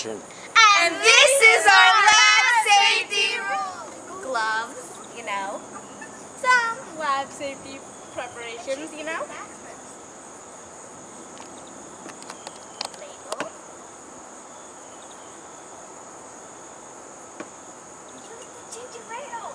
preparation. And this is our lab safety gloves, you know. Some lab safety preparations, you know. Label. Use the ginger ale.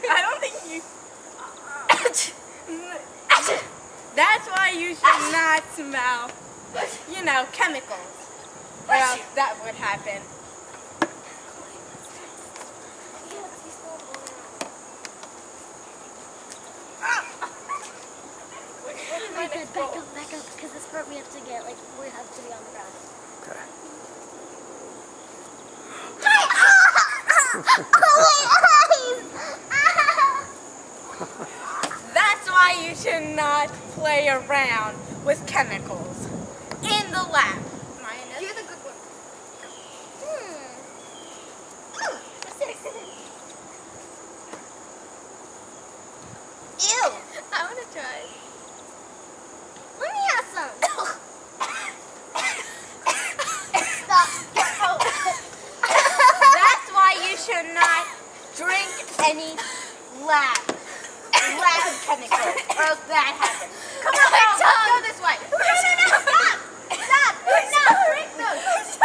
I don't think you... That's why you should not smell, you know, chemicals. Or else that would happen. Back up, because this part we have to get, like, we have to be on the ground. Okay. That's why you should not play around with chemicals in the lab. You're the good one. Ew. I want to try. Let me have some. Stop. That's why you should not drink any lab chemicals, or else that happens. Come on, let's go this way. No, stop! Stop! No, drink those.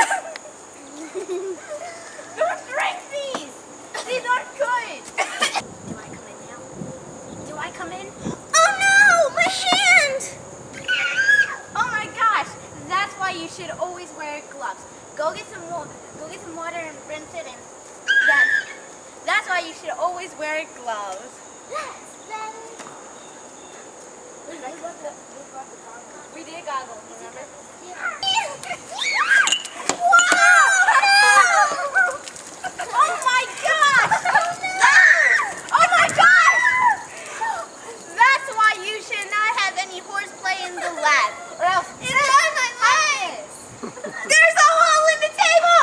Don't drink these. These aren't good. Do I come in now? Do I come in? Oh no, my hand! Oh my gosh, that's why you should always wear gloves. Go get some water and rinse it in. That's why you should always wear gloves. We did goggles, remember? Oh my gosh! Oh my gosh! That's why you should not have any horseplay in the lab, or else it's on my legs. There's a hole in the table.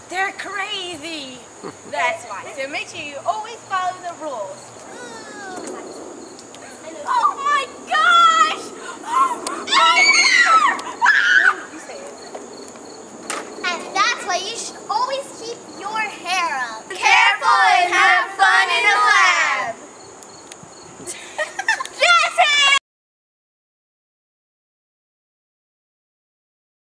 They're crazy. That's why. So make sure you always follow the rules.